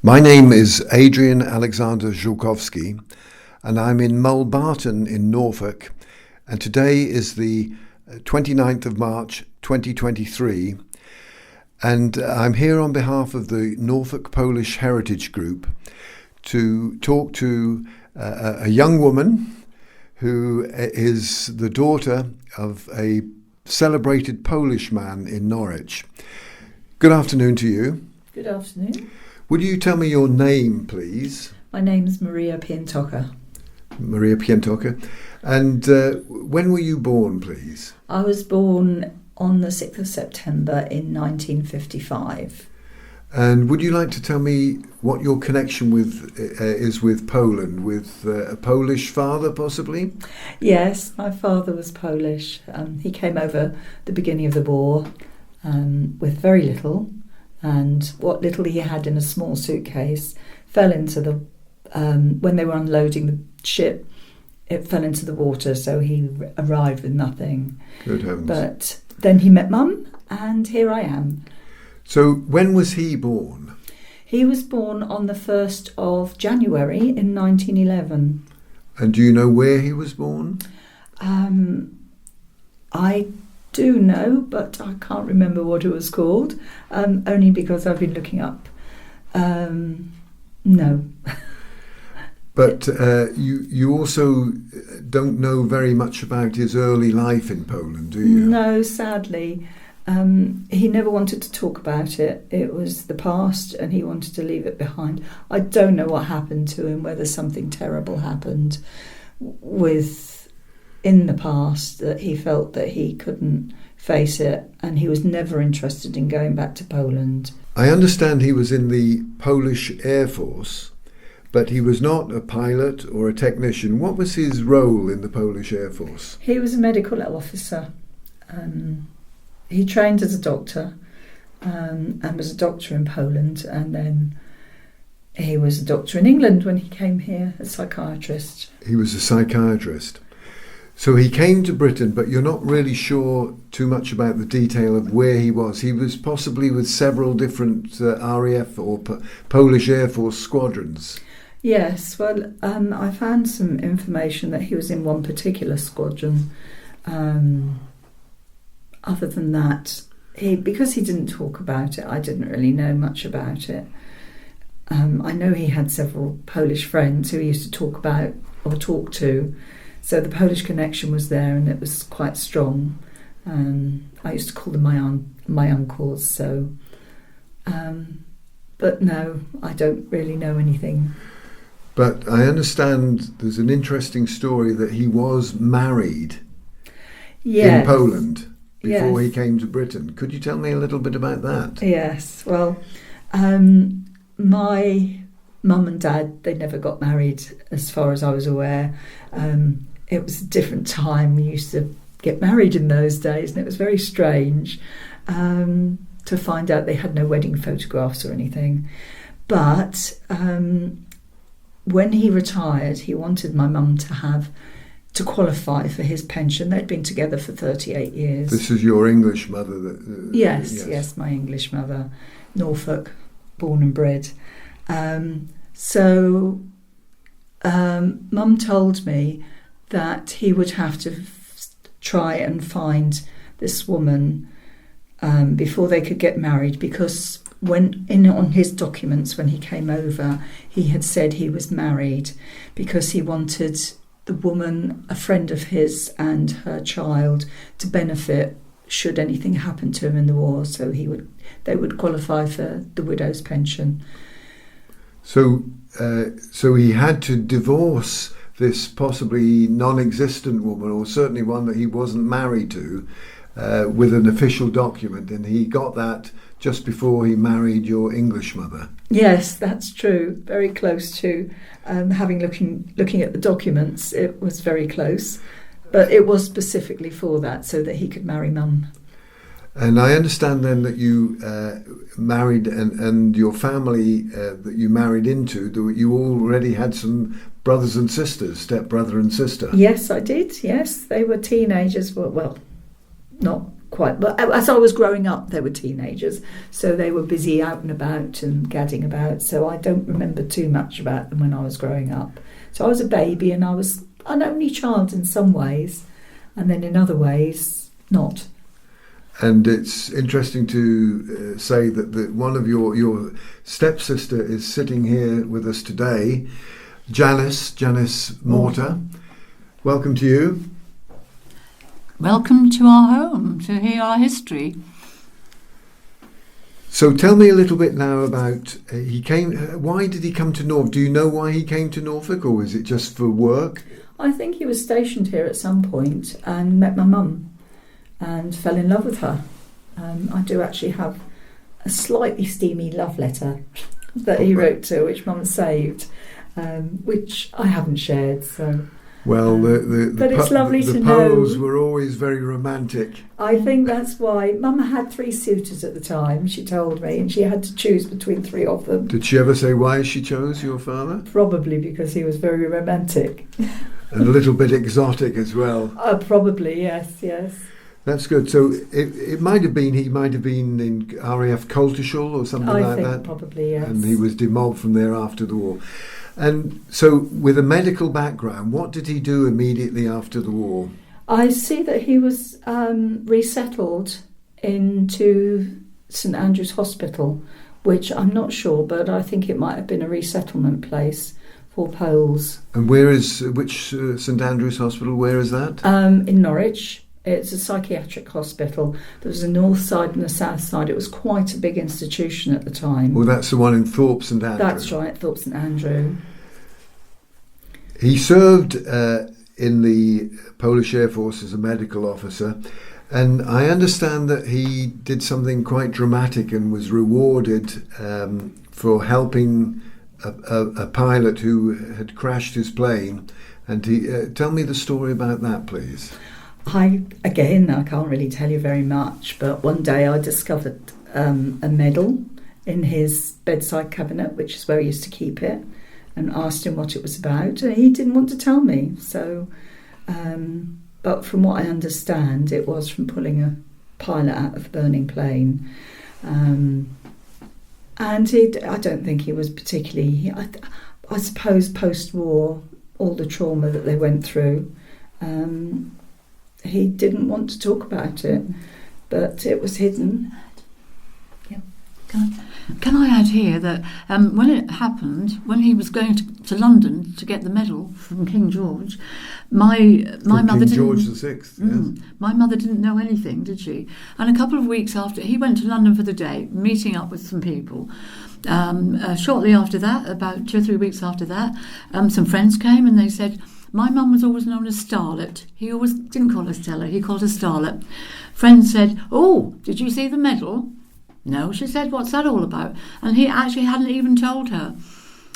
My name is Adrian Alexander Żółkowski, and I'm in Mulbarton in Norfolk, and today is the 29th of March 2023, and I'm here on behalf of the Norfolk Polish Heritage Group to talk to a young woman who is the daughter of a celebrated Polish man in Norwich. Good afternoon to you. Good afternoon. Would you tell me your name, please? My name's Maria Piętocha. Maria Piętocha. And when were you born, please? I was born on the 6th of September in 1955. And would you like to tell me what your connection with is with Poland, with a Polish father, possibly? Yes, my father was Polish. He came over the beginning of the war with very little. And what little he had in a small suitcase fell into the, when they were unloading the ship, it fell into the water, so he arrived with nothing. Good heavens. But then he met Mum, and here I am. So when was he born? He was born on the 1st of January in 1911. And do you know where he was born? I do know, but I can't remember what it was called, only because I've been looking up. No. But you also don't know very much about his early life in Poland, do you? No, sadly. He never wanted to talk about it. It was the past and he wanted to leave it behind. I don't know what happened to him, whether something terrible happened in the past that he felt that he couldn't face it, and he was never interested in going back to Poland. I understand he was in the Polish Air Force, but he was not a pilot or a technician. What was his role in the Polish Air Force? He was a medical officer. He trained as a doctor and was a doctor in Poland, and then he was a doctor in England when he came here, a psychiatrist. He was a psychiatrist. So he came to Britain, but you're not really sure too much about the detail of where he was. He was possibly with several different RAF or Polish Air Force squadrons. Yes, well, I found some information that he was in one particular squadron. Other than that, because he didn't talk about it, I didn't really know much about it. I know he had several Polish friends who he used to talk about or talk to. So the Polish connection was there, and it was quite strong. I used to call them my uncles. So, but no, I don't really know anything. But I understand there's an interesting story that he was married in Poland before he came to Britain. Could you tell me a little bit about that? Yes. Well, my mum and dad, they never got married, as far as I was aware. It was a different time. We used to get married in those days, and it was very strange to find out they had no wedding photographs or anything. But when he retired, he wanted my mum to qualify for his pension. They'd been together for 38 years. This is your English mother? Yes, my English mother, Norfolk, born and bred. So Mum told me that he would have to try and find this woman before they could get married, because on his documents when he came over, he had said he was married because he wanted the woman, a friend of his, and her child to benefit should anything happen to him in the war, so they would qualify for the widow's pension. So he had to divorce this possibly non-existent woman, or certainly one that he wasn't married to, with an official document, and he got that just before he married your English mother. Yes, that's true. Very close to looking at the documents. It was very close, but it was specifically for that, so that he could marry Mum. And I understand then that you married, and your family that you married into, you already had some brothers and sisters, step brother and sister. Yes, I did. Yes, they were teenagers. Well, not quite. But as I was growing up, they were teenagers, so they were busy out and about and gadding about. So I don't remember too much about them when I was growing up. So I was a baby, and I was an only child in some ways, and then in other ways not. And it's interesting to say that one of your stepsister is sitting here with us today, Janice Mortar. Welcome to you. Welcome to our home, to hear our history. So tell me a little bit now about he came. Why did he come to Norfolk? Do you know why he came to Norfolk, or was it just for work? I think he was stationed here at some point and met my mum and fell in love with her. I do actually have a slightly steamy love letter that he wrote to, which Mum saved, which I haven't shared. So. Well, but it's lovely to know. The Poles were always very romantic. I think that's why Mum had 3 suitors at the time, she told me, and she had to choose between 3 of them. Did she ever say why she chose your father? Probably because he was very romantic. And a little bit exotic as well. Probably, yes. That's good. So it might have been, he might have been in RAF Coltishall or something like that. I think probably, yes. And he was demobbed from there after the war. And so with a medical background, what did he do immediately after the war? I see that he was resettled into St Andrew's Hospital, which I'm not sure, but I think it might have been a resettlement place for Poles. And which St Andrew's Hospital, where is that? In Norwich. It's a psychiatric hospital. There was a north side and a south side. It was quite a big institution at the time. Well, that's the one in Thorpe St Andrew. That's right, Thorpe St Andrew. He served in the Polish Air Force as a medical officer, and I understand that he did something quite dramatic and was rewarded for helping a pilot who had crashed his plane. And tell me the story about that, please. I can't really tell you very much, but one day I discovered a medal in his bedside cabinet, which is where he used to keep it, and asked him what it was about, and he didn't want to tell me. So, but from what I understand, it was from pulling a pilot out of a burning plane. And I don't think he was particularly, I suppose post-war, all the trauma that they went through, he didn't want to talk about it, but it was hidden. Yeah. Can I add here that when it happened, when he was going to London to get the medal from King George, my mother didn't. George VI. Yes. My mother didn't know anything, did she? And a couple of weeks after, he went to London for the day, meeting up with some people. Shortly after that, about 2 or 3 weeks after that, some friends came and they said, my mum was always known as Starlet. He always didn't call her Stella, he called her Starlet. Friends said, oh, did you see the medal? No, she said, what's that all about? And he actually hadn't even told her.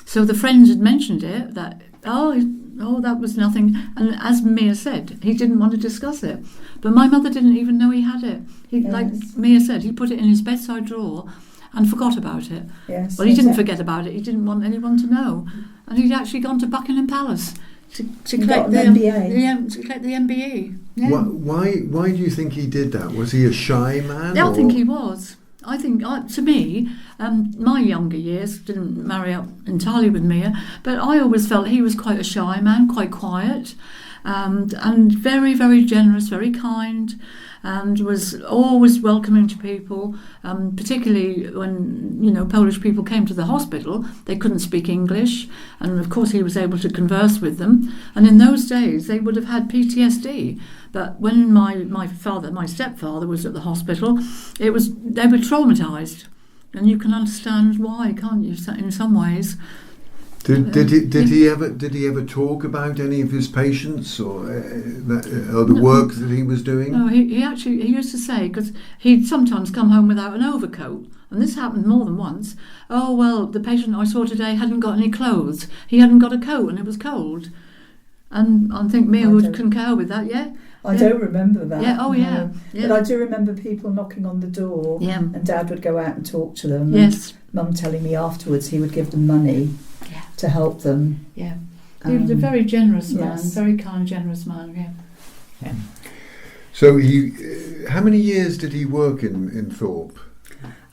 So the friends had mentioned it, that, that was nothing. And as Mia said, he didn't want to discuss it. But my mother didn't even know he had it. Yes. Like Mia said, he put it in his bedside drawer and forgot about it. Yes, well, he didn't forget about it. He didn't want anyone to know. And he'd actually gone to Buckingham Palace to collect the MBE. To collect the MBE. Yeah. Why do you think he did that? Was he a shy man? I think he was. I think, to me, my younger years didn't marry up entirely with Mia, but I always felt he was quite a shy man, quite quiet, and very, very generous, very kind, and was always welcoming to people, particularly when, Polish people came to the hospital. They couldn't speak English, and of course he was able to converse with them. And in those days, they would have had PTSD. But when my stepfather was at the hospital, they were traumatised. And you can understand why, can't you, in some ways. Did he ever talk about any of his patients or the work that he was doing? No, he used to say, because he'd sometimes come home without an overcoat, and this happened more than once. Oh, well, the patient I saw today hadn't got any clothes. He hadn't got a coat and it was cold. And I think Mia would concur with that, yeah? I don't remember that. Yeah, oh yeah. But I do remember people knocking on the door, and Dad would go out and talk to them. Yes. And Mum telling me afterwards he would give them money to help them. Yeah. He was a very generous man, yes. very kind, generous man, yeah. So how many years did he work in Thorpe?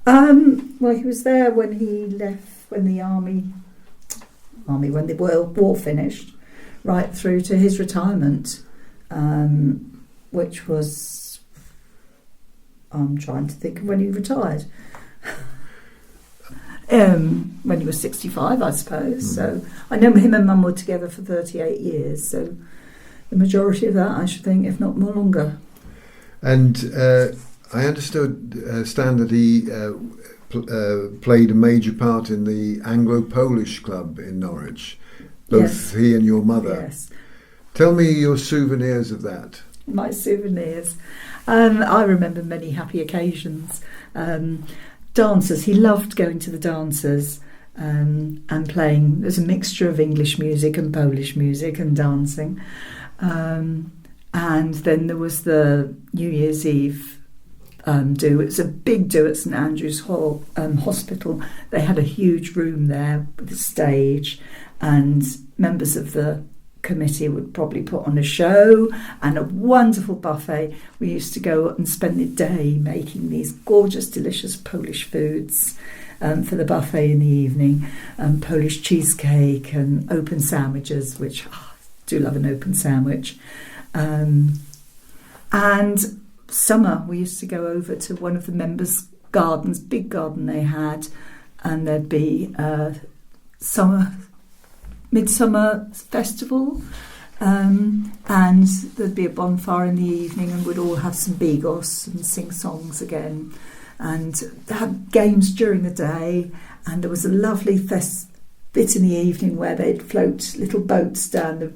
Well, he was there when he left, when the when the World War finished, right through to his retirement, which was, I'm trying to think of when he retired. When he was 65, I suppose. Mm. So I know him and Mum were together for 38 years, so the majority of that, I should think, if not more longer. And I understand that he played a major part in the Anglo-Polish club in Norwich, both yes. He and your mother. Yes. Tell me your souvenirs of that. My souvenirs. I remember many happy occasions. Dancers, he loved going to the dancers and playing. There's a mixture of English music and Polish music and dancing. And then there was the New Year's Eve do. It was a big do at St Andrew's Hospital. They had a huge room there with a stage, and members of the committee would probably put on a show and a wonderful buffet. We used to go and spend the day making these gorgeous, delicious Polish foods for the buffet in the evening, Polish cheesecake and open sandwiches, which I do love an open sandwich. And summer, we used to go over to one of the members' gardens, big garden they had, and there'd be midsummer festival, and there'd be a bonfire in the evening, and we'd all have some bigos and sing songs again, and they had games during the day, and there was a lovely bit in the evening where they'd float little boats down the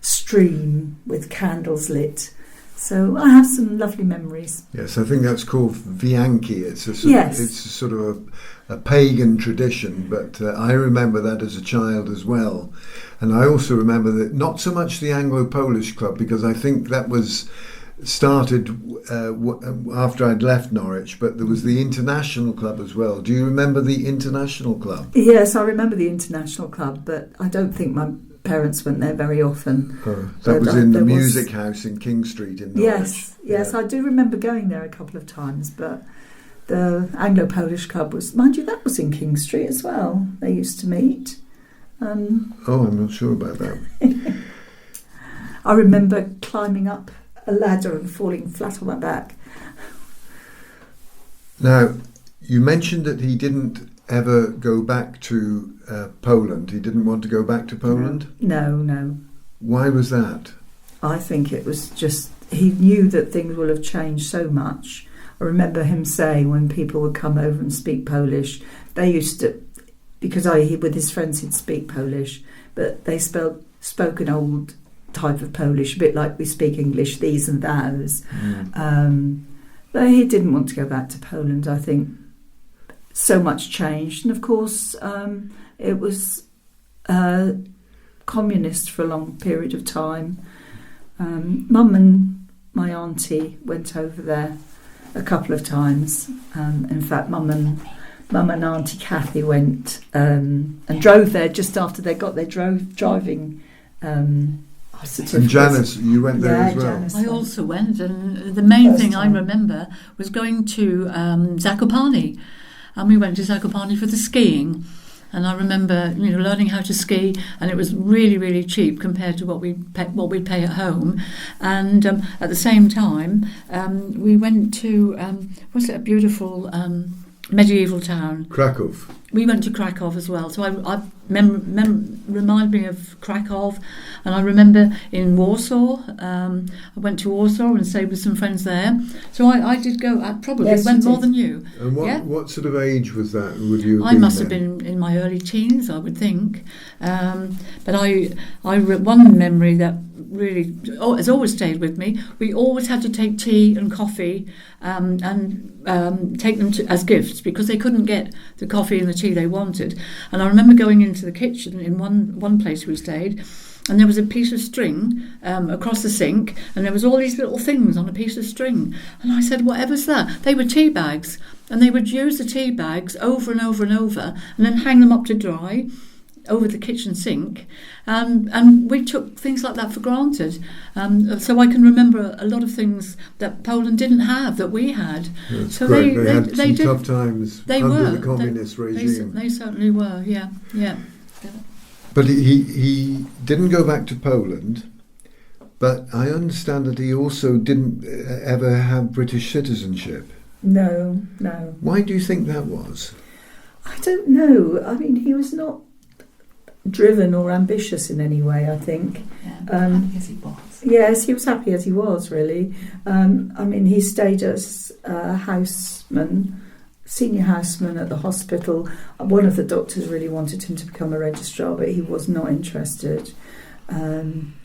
stream with candles lit. So I have some lovely memories. Yes, I think that's called Vianki. It's a sort of a pagan tradition, but I remember that as a child as well. And I also remember that not so much the Anglo-Polish club, because I think that was started after I'd left Norwich, but there was the International Club as well. Do you remember the International Club? Yes, I remember the International Club, but I don't think my parents went there very often. That was in the Music House in King Street in Norwich. Yes, I do remember going there a couple of times, but the Anglo-Polish Club was, mind you, that was in King Street as well. They used to meet. I'm not sure about that. I remember climbing up a ladder and falling flat on my back. Now, you mentioned that he didn't ever go back to Poland. He didn't want to go back to Poland? No. Why was that? I think it was just, he knew that things will have changed so much. I remember him saying when people would come over and speak Polish, they used to, because with his friends he'd speak Polish, but they spoke an old type of Polish, a bit like we speak English, these and thous. But he didn't want to go back to Poland. I think so much changed, and of course it was communist for a long period of time. Mum and my auntie went over there a couple of times. In fact, Mum and Auntie Kathy went and drove there just after they got their driving certificates. And Janice, you went there as well? Janice I also went, and the main thing I remember was going to Zakopane. And we went to Zakopane for the skiing. And I remember, learning how to ski, and it was really, really cheap compared to what we'd pay at home. And at the same time, we went to was it a beautiful medieval town? Krakow. We went to Krakow as well. So I remind me of Krakow, and I remember in Warsaw. I went to Warsaw and stayed with some friends there. So I did go. I probably went more than you. And what sort of age was that? Would you? I must have been in my early teens, I would think. But one memory that really has always stayed with me. We always had to take tea and coffee and take them as gifts because they couldn't get the coffee and the tea they wanted. And I remember going into the kitchen in one place we stayed, and there was a piece of string across the sink, and there was all these little things on a piece of string. And I said, whatever's that? They were tea bags, and they would use the tea bags over and over and over, and then hang them up to dry. over the kitchen sink, and we took things like that for granted. So I can remember a lot of things that Poland didn't have that we had. That's so great. They had some did, tough times under the communist regime. They certainly were. Yeah. But he didn't go back to Poland. But I understand that he also didn't ever have British citizenship. No. Why do you think that was? I don't know. I mean, he was not driven or ambitious in any way, I think. Happy as he was. Yes, he was happy as he was, really. I mean, he stayed as a senior houseman at the hospital. One of the doctors really wanted him to become a registrar, but he was not interested.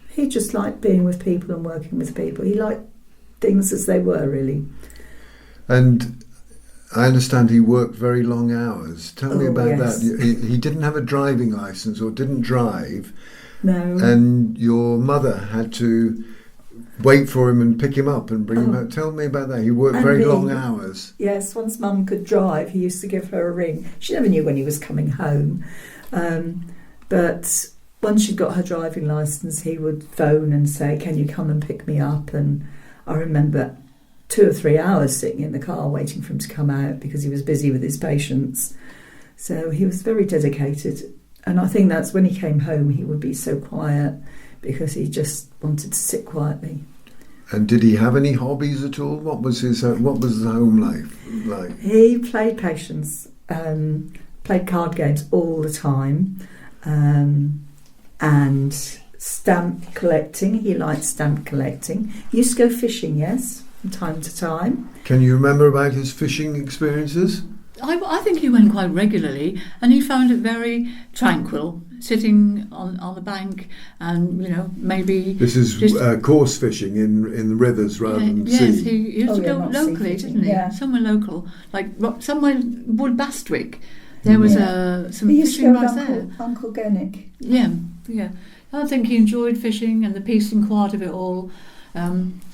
He just liked being with people and working with people. He liked things as they were, really. And I understand he worked very long hours. Tell me about that. He didn't have a driving licence or didn't drive. No. And your mother had to wait for him and pick him up and bring him back. Tell me about that. He worked very long hours. Yes, once Mum could drive, he used to give her a ring. She never knew when he was coming home. But once she'd got her driving licence, he would phone and say, "Can you come and pick me up?" And I remember 2 or 3 hours sitting in the car waiting for him to come out because he was busy with his patients. So he was very dedicated. And I think that's when he came home, he would be so quiet because he just wanted to sit quietly. And did he have any hobbies at all? What was his home life like? He played patience, played card games all the time, and stamp collecting. He liked stamp collecting. He used to go fishing, yes, from time to time. Can you remember about his fishing experiences? I think he went quite regularly, and he found it very tranquil, sitting on the bank, and maybe this is coarse fishing in the rivers rather than sea. Yes, he used to go locally, didn't he? Yeah. Somewhere local, like somewhere Wood Bastwick. There was some fishing right there. Uncle Gennick. Yeah. I think he enjoyed fishing and the peace and quiet of it all.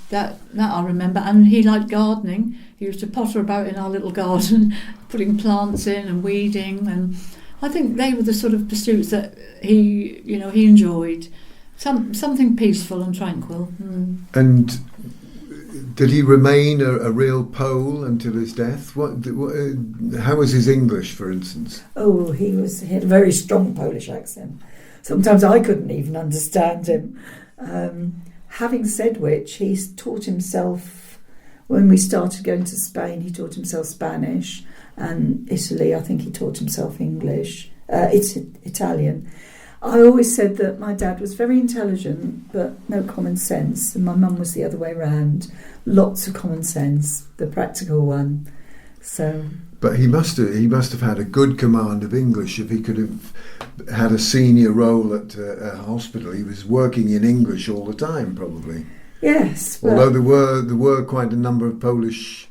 That I remember, and he liked gardening. He used to potter about in our little garden, putting plants in and weeding, and I think they were the sort of pursuits that he enjoyed. Something peaceful and tranquil. And did he remain a real Pole until his death? How was his English, for instance? Oh, he had a very strong Polish accent. Sometimes I couldn't even understand him. Having said which, he's taught himself, when we started going to Spain, he taught himself Spanish, and Italy, I think he taught himself English. It's Italian. I always said that my dad was very intelligent, but no common sense, and my mum was the other way round. Lots of common sense, the practical one. So. But he must have had a good command of English if he could have had a senior role at a hospital. He was working in English all the time, probably. Yes. Although there were quite a number of Polish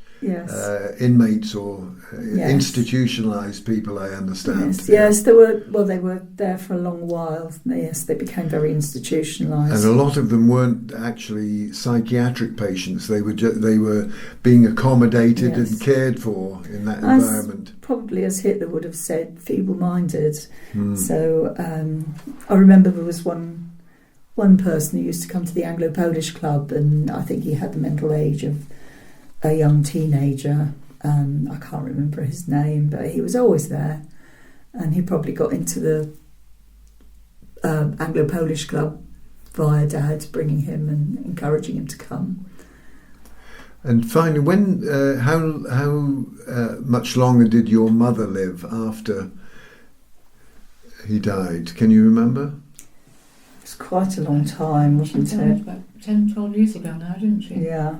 inmates or institutionalised people, I understand. Yes, there were. Well, they were there for a long while. Yes, they became very institutionalised. And a lot of them weren't actually psychiatric patients. They were being accommodated and cared for in that environment. Probably, as Hitler would have said, feeble-minded. So I remember there was one person who used to come to the Anglo-Polish club, and I think he had the mental age of a young teenager. I can't remember his name, but he was always there, and he probably got into the Anglo-Polish club via Dad bringing him and encouraging him to come. And finally, how much longer did your mother live after he died? Can you remember? It was quite a long time, wasn't it? About 10, 12 years ago now, didn't she? Yeah.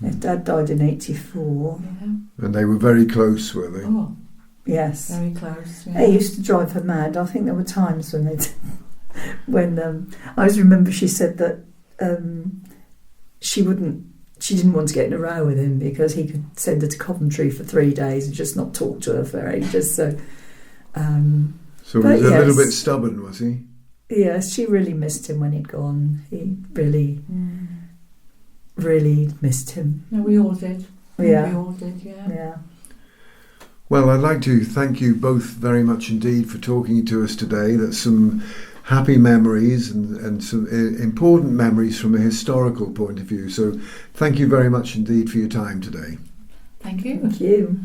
Dad died in 1984. Yeah. And they were very close, were they? Oh, yes. Very close. Yeah. They used to drive her mad. I think there were times when I always remember she said that she didn't want to get in a row with him because he could send her to Coventry for 3 days and just not talk to her for ages. So he was a little bit stubborn, was he? Yes, she really missed him when he'd gone. He really missed him. No, we all did. Yeah. We all did, yeah. Well, I'd like to thank you both very much indeed for talking to us today. That's some happy memories and some important memories from a historical point of view. So thank you very much indeed for your time today. Thank you. Thank you.